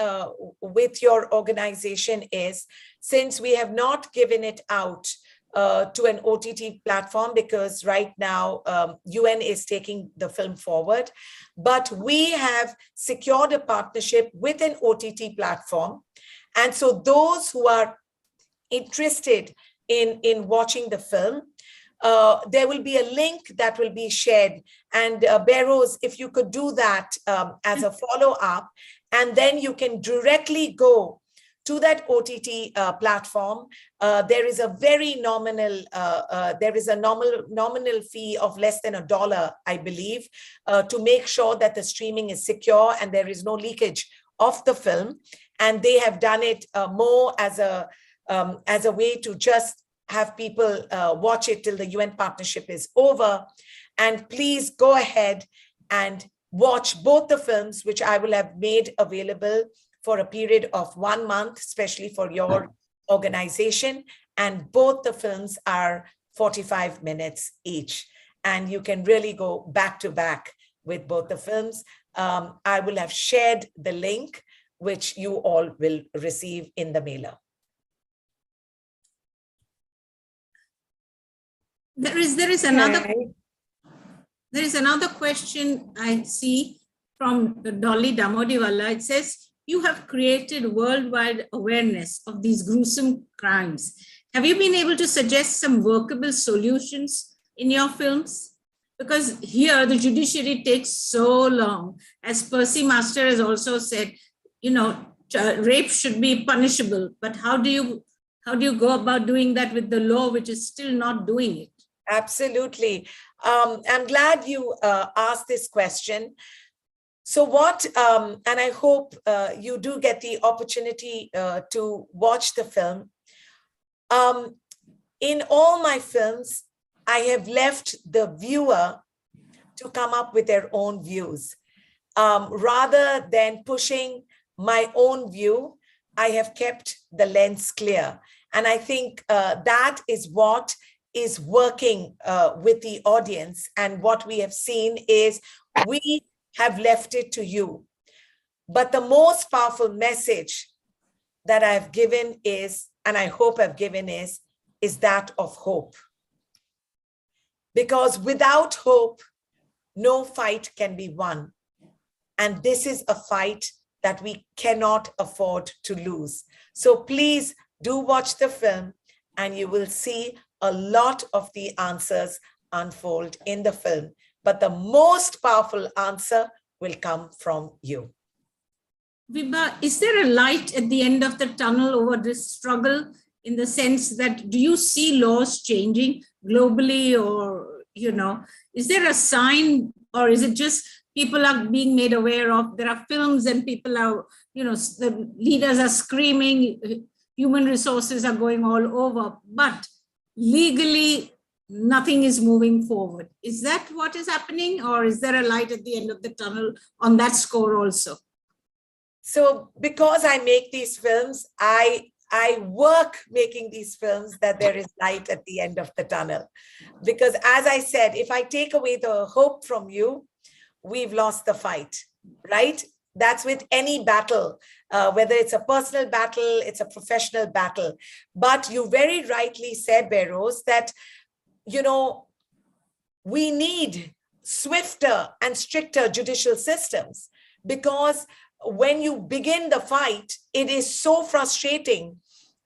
with your organization is, since we have not given it out to an OTT platform, because right now UN is taking the film forward, but we have secured a partnership with an OTT platform. And so those who are interested in watching the film, there will be a link that will be shared. And Beros, if you could do that as a follow-up, and then you can directly go to that OTT platform. There is a very nominal, nominal fee of less than $1, I believe, to make sure that the streaming is secure and there is no leakage of the film. And they have done it more as a way to just have people watch it till the UN partnership is over. And please go ahead and watch both the films, which I will have made available for a period of 1 month, especially for your organization. And both the films are 45 minutes each. And you can really go back to back with both the films. I will have shared the link which you all will receive in the mailer. There is another question I see from Dolly Damodiwala. It says, you have created worldwide awareness of these gruesome crimes. Have you been able to suggest some workable solutions in your films? Because here the judiciary takes so long. As Percy Master has also said, rape should be punishable, but how do you go about doing that with the law, which is still not doing it? Absolutely. I'm glad you asked this question. So and I hope you do get the opportunity to watch the film. In all my films, I have left the viewer to come up with their own views. Rather than pushing my own view, I have kept the lens clear. And I think that is what is working with the audience. And what we have seen is we have left it to you. But the most powerful message that I've given is, and I hope I've given is that of hope. Because without hope, no fight can be won. And this is a fight that we cannot afford to lose. So please do watch the film and you will see a lot of the answers unfold in the film. But the most powerful answer will come from you. Vibha, is there a light at the end of the tunnel over this struggle, in the sense that, do you see laws changing globally, or, is there a sign, or is it just people are being made aware of? There are films and people are, the leaders are screaming, human resources are going all over, but legally nothing is moving forward. Is that what is happening, or is there a light at the end of the tunnel on that score also? So because I make these films, I work making these films that there is light at the end of the tunnel. Because as I said, if I take away the hope from you, we've lost the fight, right? That's with any battle, whether it's a personal battle, it's a professional battle. But you very rightly said, Behroz, that, we need swifter and stricter judicial systems, because when you begin the fight, it is so frustrating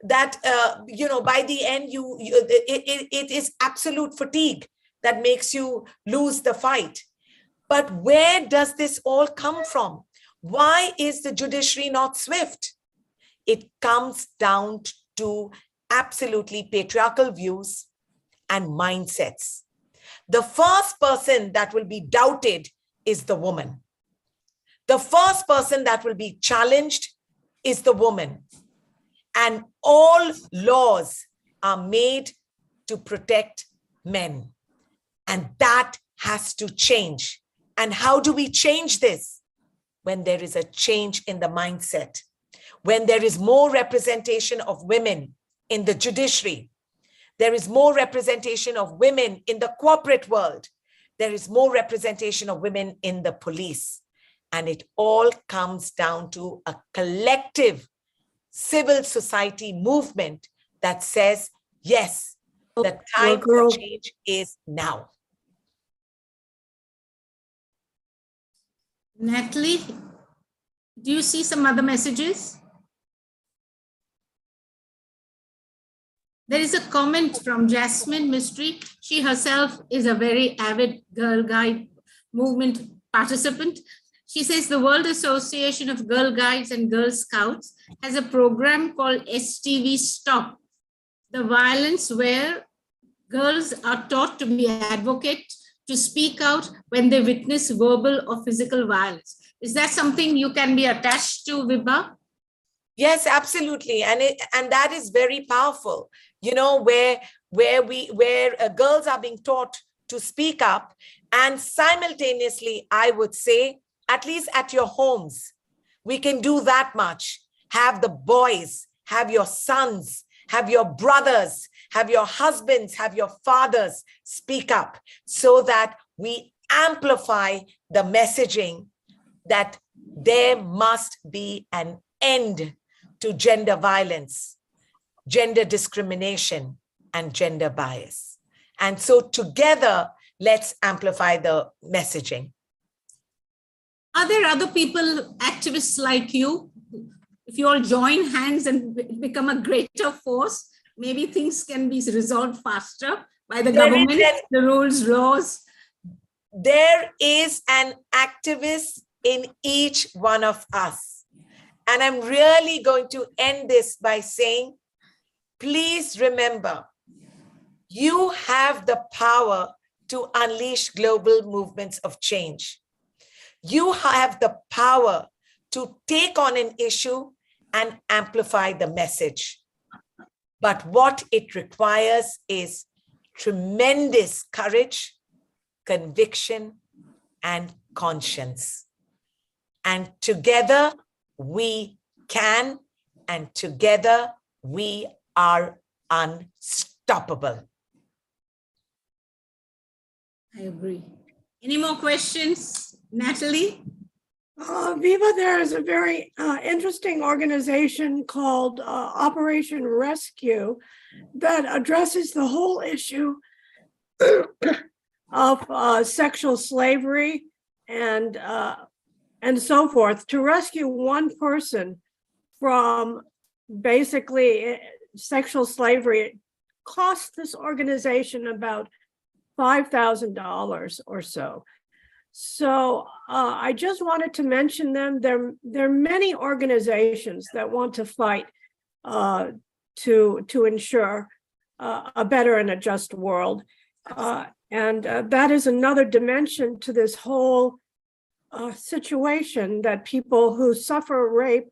that, by the end, it is absolute fatigue that makes you lose the fight. But where does this all come from? Why is the judiciary not swift? It comes down to absolutely patriarchal views and mindsets. The first person that will be doubted is the woman. The first person that will be challenged is the woman. And all laws are made to protect men. And that has to change. And how do we change this? When there is a change in the mindset, when there is more representation of women in the judiciary, there is more representation of women in the corporate world, there is more representation of women in the police. And it all comes down to a collective civil society movement that says, yes, the time for change is now. Natalie, do you see some other messages? There is a comment from Jasmine Mystery. She herself is a very avid Girl Guide movement participant. She says the World Association of Girl Guides and Girl Scouts has a program called STV Stop, the violence where girls are taught to be advocates, to speak out when they witness verbal or physical violence. Is that something you can be attached to, Vibha? Yes, absolutely. And that is very powerful, where girls are being taught to speak up, and simultaneously, I would say, at least at your homes, we can do that much. Have the boys, have your sons, have your brothers, have your husbands, have your fathers speak up, so that we amplify the messaging that there must be an end to gender violence, gender discrimination, and gender bias. And so together, let's amplify the messaging. Are there other people, activists like you? If you all join hands and become a greater force, maybe things can be resolved faster by the government, the rules, laws. There is an activist in each one of us. And I'm really going to end this by saying, please remember, you have the power to unleash global movements of change. You have the power to take on an issue and amplify the message. But what it requires is tremendous courage, conviction, and conscience. And together we can, and together we are unstoppable. I agree. Any more questions, Natalie? Vibha, there is a very interesting organization called Operation Rescue that addresses the whole issue of sexual slavery and so forth, to rescue one person from basically sexual slavery. It cost this organization about $5,000 or so. So I just wanted to mention them. There are many organizations that want to fight to ensure a better and a just world. And that is another dimension to this whole situation, that people who suffer rape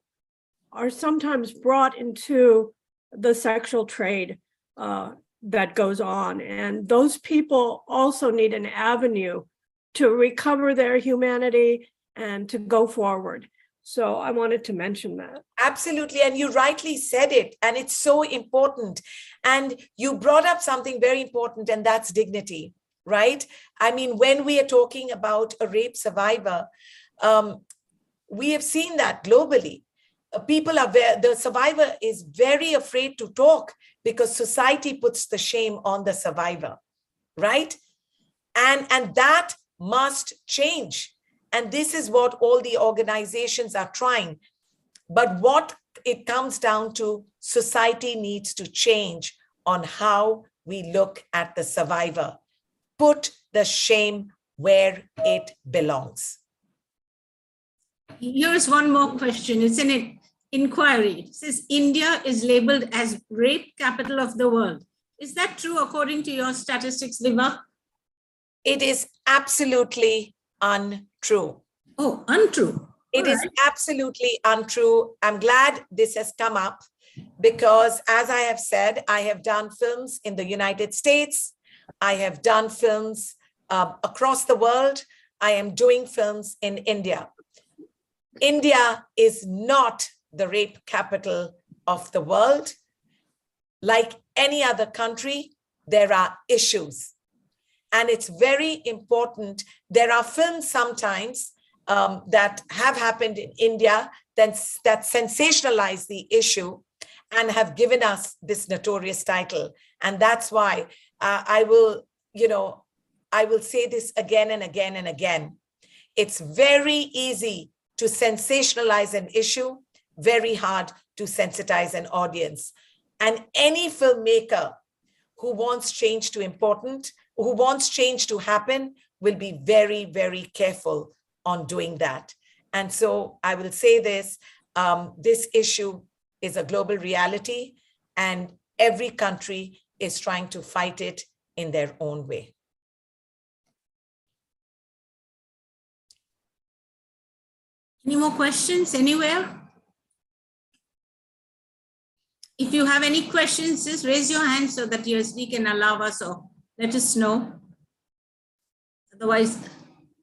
are sometimes brought into the sexual trade that goes on. And those people also need an avenue to recover their humanity and to go forward. So I wanted to mention that. Absolutely. And you rightly said it. And it's so important. And you brought up something very important, and that's dignity, right? I mean, when we are talking about a rape survivor, we have seen that globally. People are the survivor is very afraid to talk because society puts the shame on the survivor, right? And that must change. And this is what all the organizations are trying. But what it comes down to, society needs to change on how we look at the survivor. Put the shame where it belongs. Here's one more question. It's an inquiry. It says India is labeled as rape capital of the world. Is that true according to your statistics, Vibha? It is absolutely untrue. Oh, untrue. It is absolutely untrue. I'm glad this has come up because, as I have said, I have done films in the United States. I have done films across the world. I am doing films in India. India is not the rape capital of the world. Like any other country, there are issues. And it's very important. There are films sometimes that have happened in India that sensationalize the issue and have given us this notorious title. And that's why I will say this again and again and again. It's very easy to sensationalize an issue, very hard to sensitize an audience. And any filmmaker who wants change to happen will be very, very careful on doing that. And so I will say this, this issue is a global reality and every country is trying to fight it in their own way. Any more questions anywhere? If you have any questions, just raise your hand so that USD can allow us or let us know. Otherwise,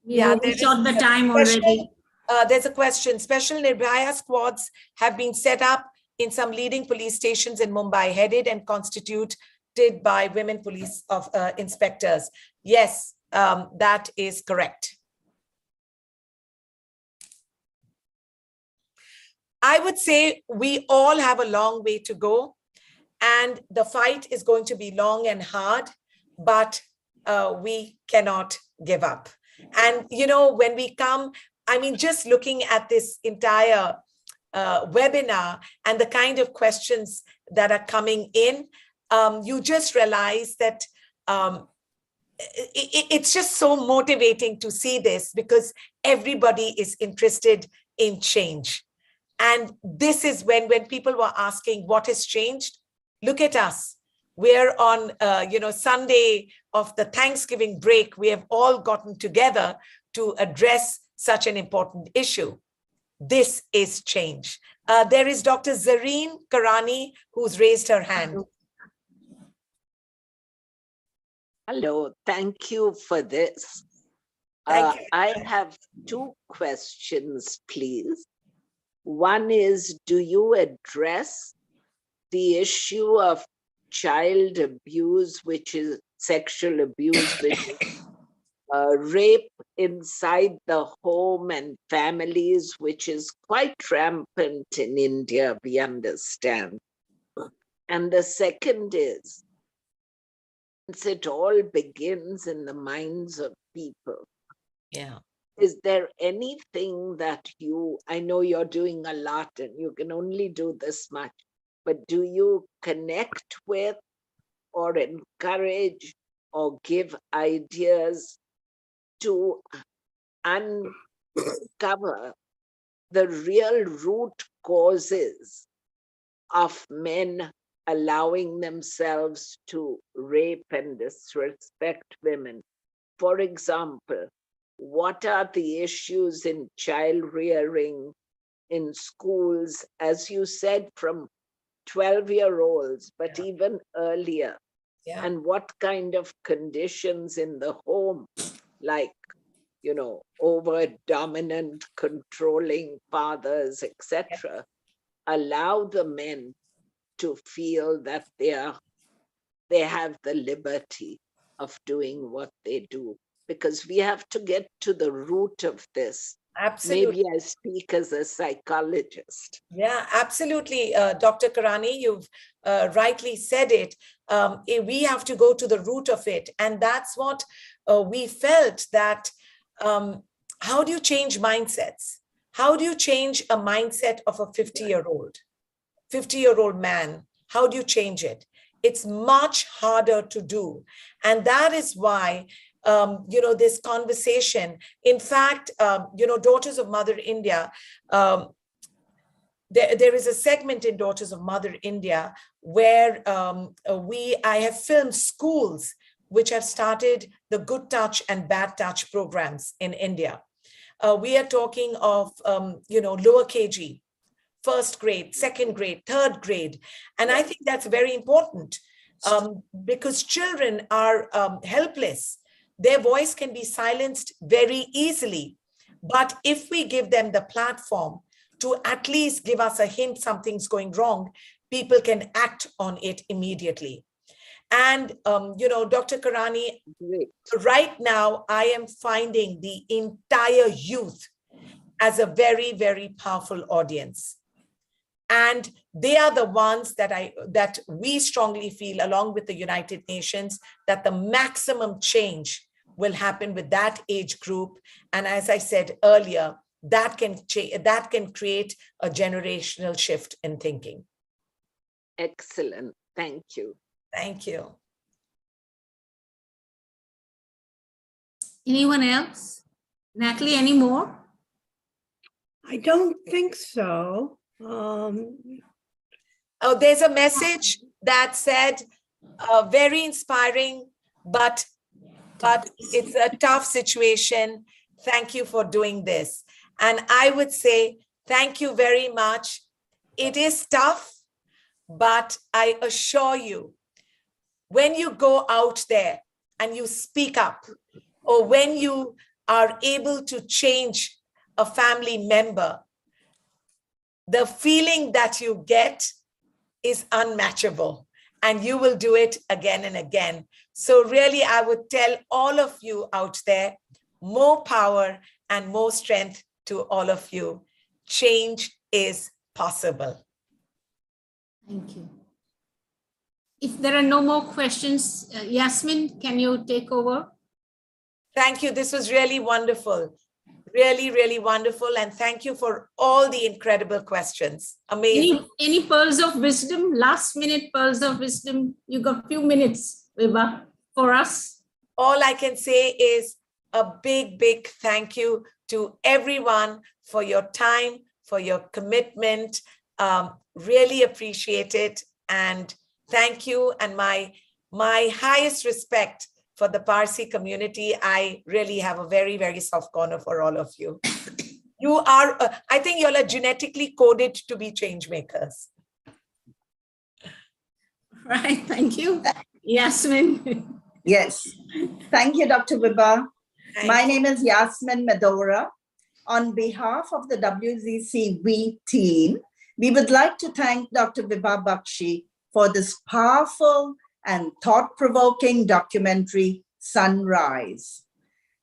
we have short the time already. There's a question. Special Nirbhaya squads have been set up in some leading police stations in Mumbai, headed and constituted by women police inspectors. Yes, that is correct. I would say we all have a long way to go, and the fight is going to be long and hard, but we cannot give up. And, you know, when we come, I mean, just looking at this entire webinar and the kind of questions that are coming in, you just realize that it's just so motivating to see this, because everybody is interested in change. And this is when people were asking what has changed. Look at us. We're on, Sunday of the Thanksgiving break. We have all gotten together to address such an important issue. This is change. There is Dr. Zareen Karani, who's raised her hand. Hello, thank you for this. Thank you. I have two questions, please. One is, do you address the issue of child abuse, which is sexual abuse, which is rape inside the home and families, which is quite rampant in India, we understand. And the second is, since it all begins in the minds of people, yeah, is there anything that I know you're doing a lot and you can only do this much, but do you connect with or encourage or give ideas to uncover the real root causes of men allowing themselves to rape and disrespect women? For example, what are the issues in child rearing in schools, as you said, from 12-year-olds, but even earlier? Yeah. And what kind of conditions in the home, like, over dominant, controlling fathers, etc., allow the men to feel that they have the liberty of doing what they do? Because we have to get to the root of this. Absolutely. Maybe I speak as a psychologist. Yeah, absolutely. Dr. Karani, you've rightly said it. We have to go to the root of it. And that's what we felt, that how do you change mindsets? How do you change a mindset of a 50-year-old man? How do you change it? It's much harder to do. And that is why this conversation, in fact, Daughters of Mother India, there is a segment in Daughters of Mother India where I have filmed schools which have started the Good Touch and Bad Touch programs in India. We are talking of, lower KG, first grade, second grade, third grade. And I think that's very important because children are helpless. Their voice can be silenced very easily. But if we give them the platform to at least give us a hint something's going wrong, people can act on it immediately. And, Dr. Karani, right now, I am finding the entire youth as a very, very powerful audience. And they are the ones that we strongly feel, along with the United Nations, that the maximum change will happen with that age group. And as I said earlier, that can create a generational shift in thinking. Excellent. Thank you. Thank you. Anyone else? Natalie, any more? I don't think so. Oh, there's a message that said, very inspiring, but it's a tough situation. Thank you for doing this. And I would say, thank you very much. It is tough, but I assure you, when you go out there and you speak up, or when you are able to change a family member, the feeling that you get is unmatchable, and you will do it again and again. So really, I would tell all of you out there, more power and more strength to all of you. Change is possible. Thank you. If there are no more questions, Yasmin, can you take over? Thank you. This was really wonderful. Really, really wonderful. And thank you for all the incredible questions. Amazing. Any pearls of wisdom, last minute pearls of wisdom? You got a few minutes, Vibha, for us. All I can say is a big, big thank you to everyone for your time, for your commitment. Really appreciate it. And thank you. And my highest respect for the Parsi community. I really have a very, very soft corner for all of you. You are, I think you all are genetically coded to be change makers. Right, thank you. Yasmin. Yes, thank you, Dr. Vibha. My name is Yasmin Medora. On behalf of the WZCC team, we would like to thank Dr. Vibha Bakshi for this powerful and thought-provoking documentary, Sunrise.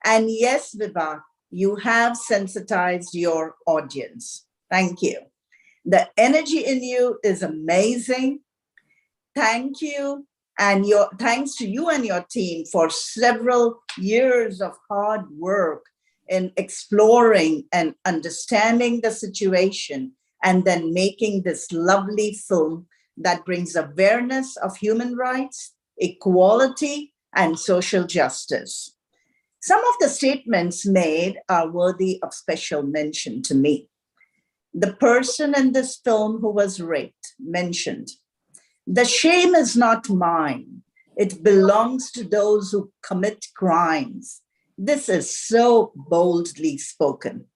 And yes, Vibha, you have sensitized your audience. Thank you. The energy in you is amazing. Thank you. And thanks to you and your team for several years of hard work in exploring and understanding the situation and then making this lovely film that brings awareness of human rights, equality, and social justice. Some of the statements made are worthy of special mention to me. The person in this film who was raped mentioned, "The shame is not mine. It belongs to those who commit crimes." This is so boldly spoken.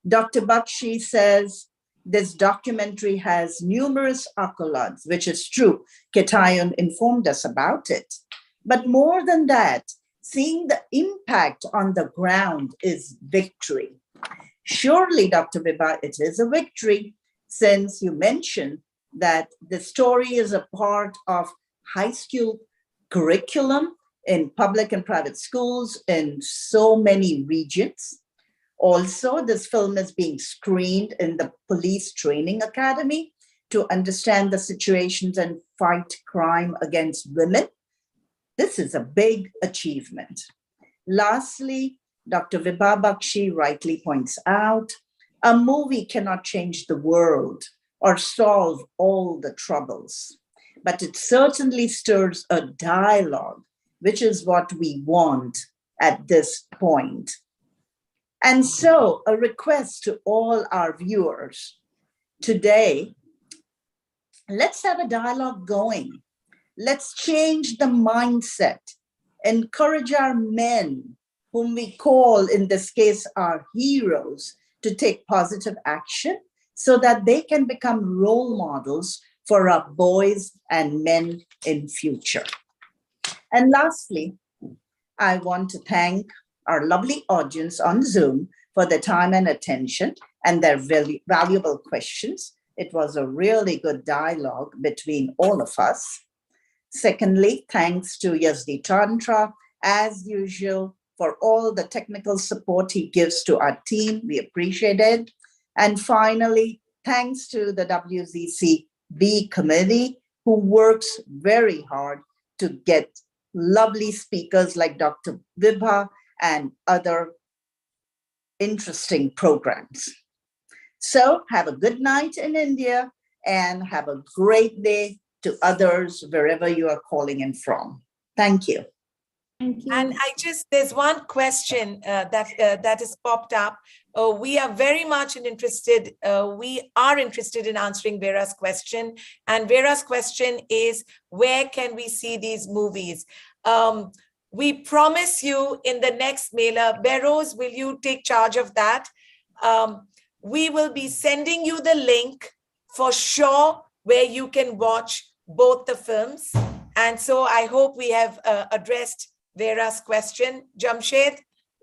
Dr. Bakshi says, this documentary has numerous accolades, which is true. Ketayan informed us about it. But more than that, seeing the impact on the ground is victory. Surely, Dr. Vibha, it is a victory, since you mentioned that the story is a part of high school curriculum in public and private schools in so many regions. Also, this film is being screened in the police training academy to understand the situations and fight crime against women. This is a big achievement. Lastly, Dr. Vibha Bakshi rightly points out, a movie cannot change the world or solve all the troubles, but it certainly stirs a dialogue, which is what we want at this point. And so a request to all our viewers today, let's have a dialogue going. Let's change the mindset, encourage our men, whom we call in this case our heroes, to take positive action so that they can become role models for our boys and men in future. And lastly, I want to thank our lovely audience on Zoom for their time and attention and their valuable questions. It was a really good dialogue between all of us. Secondly, thanks to Yazdi Tantra, as usual, for all the technical support he gives to our team. We appreciate it. And finally, thanks to the WZCB committee, who works very hard to get lovely speakers like Dr. Vibha and other interesting programs. So have a good night in India and have a great day to others wherever you are calling in from. Thank you. Thank you. And there's one question that has popped up. We are very much interested in answering Vera's question. And Vera's question is, where can we see these movies? We promise you in the next mailer, Beros, will you take charge of that? We will be sending you the link for sure where you can watch both the films. And so I hope we have addressed Vera's question. Jamshed,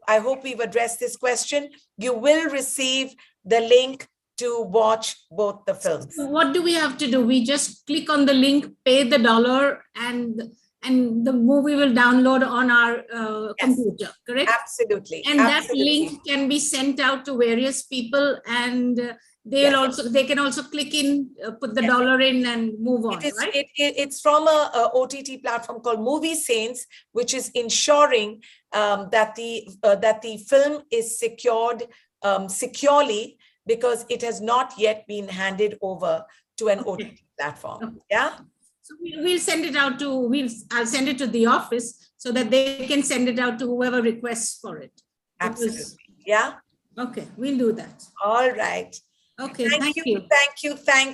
I hope we've addressed this question. You will receive the link to watch both the films. What do we have to do? We just click on the link, pay the $1, and the movie will download on our computer, correct? Absolutely. And that link can be sent out to various people, and they can also click in, put the dollar in and move on, right? It's from a OTT platform called Movie Saints, which is ensuring that the film is secured securely, because it has not yet been handed over to an OTT platform. Yeah. So we'll send it out to, I'll send it to the office so that they can send it out to whoever requests for it. Absolutely. Yeah. Okay, we'll do that. All right. Okay, Thank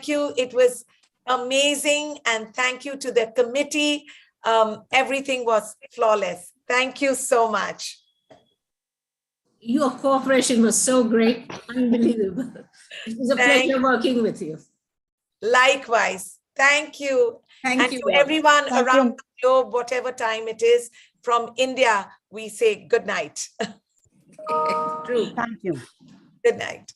you. It was amazing. And thank you to the committee. Everything was flawless. Thank you so much. Your cooperation was so great. Unbelievable. It was a pleasure working with you. Likewise. Thank you. Thank you. To everyone around the globe, whatever time it is, from India, we say good night. True. Thank you. Good night.